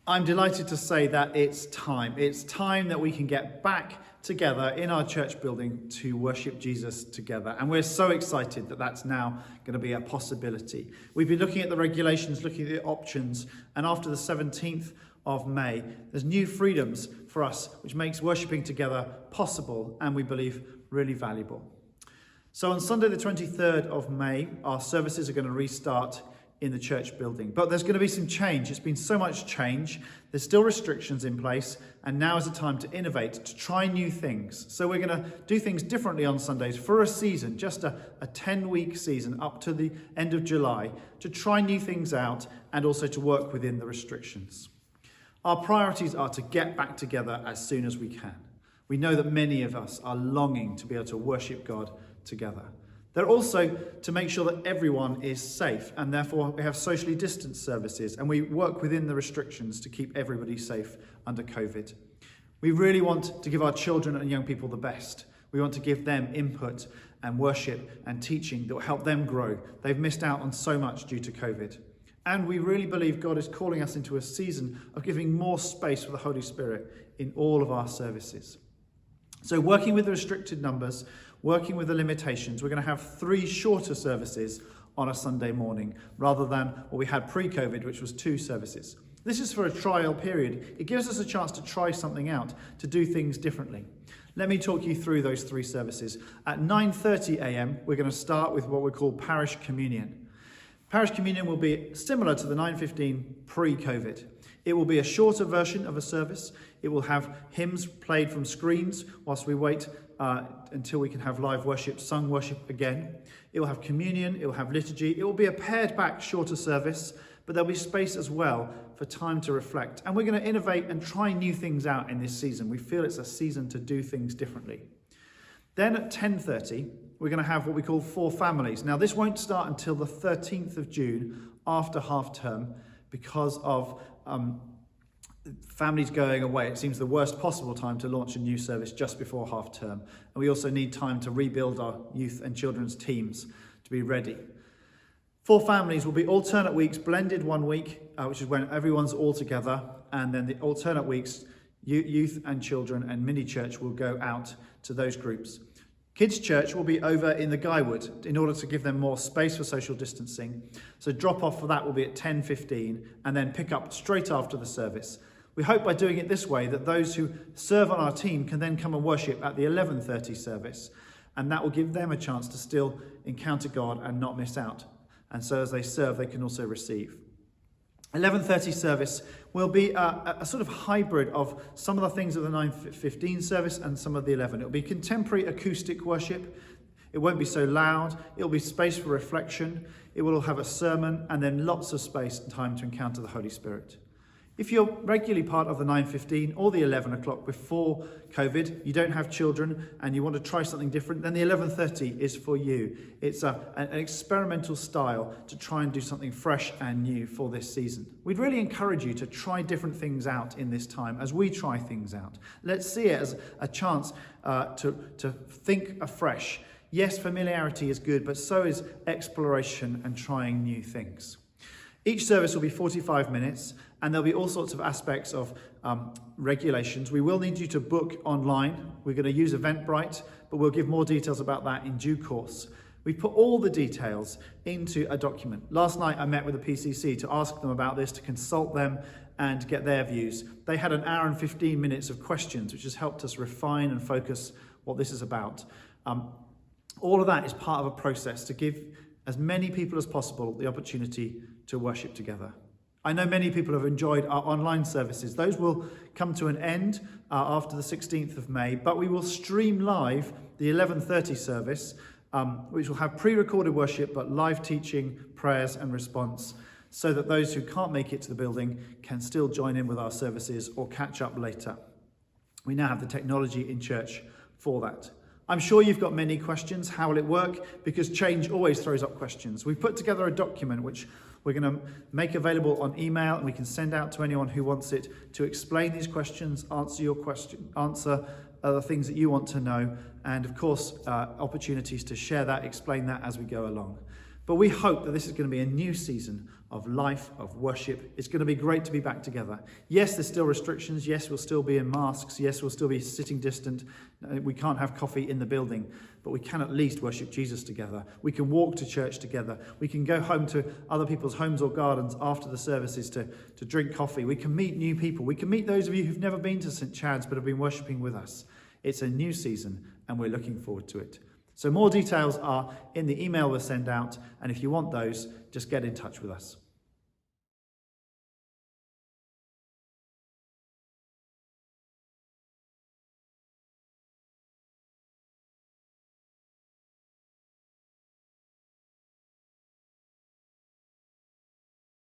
I'm delighted to say that it's time. It's time that we can get back together in our church building to worship Jesus together. And we're so excited that that's now going to be a possibility. We've been looking at the regulations, looking at the options, and after the 17th of May, there's new freedoms for us, which makes worshipping together possible and we believe really valuable. So on Sunday the 23rd of May, our services are going to restart in the church building. But there's going to be some change. It's been so much change. There's still restrictions in place, and now is the time to innovate, to try new things. So we're going to do things differently on Sundays for a season, just a 10-week season up to the end of July, to try new things out and also to work within the restrictions. Our priorities are to get back together as soon as we can. We know that many of us are longing to be able to worship God together. They're also to make sure that everyone is safe, and therefore we have socially distanced services and we work within the restrictions to keep everybody safe under COVID. We really want to give our children and young people the best. We want to give them input and worship and teaching that will help them grow. They've missed out on so much due to COVID. And we really believe God is calling us into a season of giving more space for the Holy Spirit in all of our services. So working with the restricted numbers, working with the limitations, we're going to have 3 shorter services on a Sunday morning rather than what we had pre-COVID, which was 2 services. This is for a trial period. It gives us a chance to try something out, to do things differently. Let me talk you through those 3 services. At 9:30 a.m, we're going to start with what we call Parish Communion. Parish Communion will be similar to the 9:15 pre-COVID. It will be a shorter version of a service. It will have hymns played from screens whilst we wait until we can have live worship, sung worship again. It will have communion, it will have liturgy. It will be a pared back shorter service, but there'll be space as well for time to reflect. And we're going to innovate and try new things out in this season. We feel it's a season to do things differently. Then at 10:30, we're going to have what we call 4 families. Now this won't start until the 13th of June after half term because of families going away. It seems the worst possible time to launch a new service just before half term. And we also need time to rebuild our youth and children's teams to be ready. 4 families will be alternate weeks, blended one week, which is when everyone's all together. And then the alternate weeks, youth and children and mini church will go out to those groups. Kids' church will be over in the Guywood in order to give them more space for social distancing. So drop off for that will be at 10:15 and then pick up straight after the service. We hope by doing it this way that those who serve on our team can then come and worship at the 11:30 service, and that will give them a chance to still encounter God and not miss out. And so as they serve, they can also receive. 11:30 service will be a sort of hybrid of some of the things of the 9:15 service and some of the 11. It'll be contemporary acoustic worship. It won't be so loud. It'll be space for reflection. It will have a sermon and then lots of space and time to encounter the Holy Spirit. If you're regularly part of the 9:15 or the 11 o'clock before COVID, you don't have children and you want to try something different, then the 11:30 is for you. It's an experimental style to try and do something fresh and new for this season. We'd really encourage you to try different things out in this time as we try things out. Let's see it as a chance to think afresh. Yes, familiarity is good, but so is exploration and trying new things. Each service will be 45 minutes, and there'll be all sorts of aspects of regulations. We will need you to book online. We're going to use Eventbrite, but we'll give more details about that in due course. We put all the details into a document. Last night I met with the PCC to ask them about this, to consult them and get their views. They had an hour and 15 minutes of questions, which has helped us refine and focus what this is about. All of that is part of a process to give as many people as possible the opportunity to worship together. I know many people have enjoyed our online services. Those will come to an end after the 16th of May, but we will stream live the 11:30 service, which will have pre-recorded worship, but live teaching, prayers and response, so that those who can't make it to the building can still join in with our services or catch up later. We now have the technology in church for that. I'm sure you've got many questions. How will it work? Because change always throws up questions. We've put together a document which we're going to make available on email, and we can send out to anyone who wants it to explain these questions, answer your question, answer the things that you want to know, and of course opportunities to share that, explain that as we go along. But we hope that this is going to be a new season of life, of worship. It's going to be great to be back together. Yes, there's still restrictions. Yes, we'll still be in masks. Yes, we'll still be sitting distant. We can't have coffee in the building, but we can at least worship Jesus together. We can walk to church together. We can go home to other people's homes or gardens after the services to drink coffee. We can meet new people. We can meet those of you who've never been to St. Chad's but have been worshipping with us. It's a new season and we're looking forward to it. So more details are in the email we'll send out, and if you want those, just get in touch with us.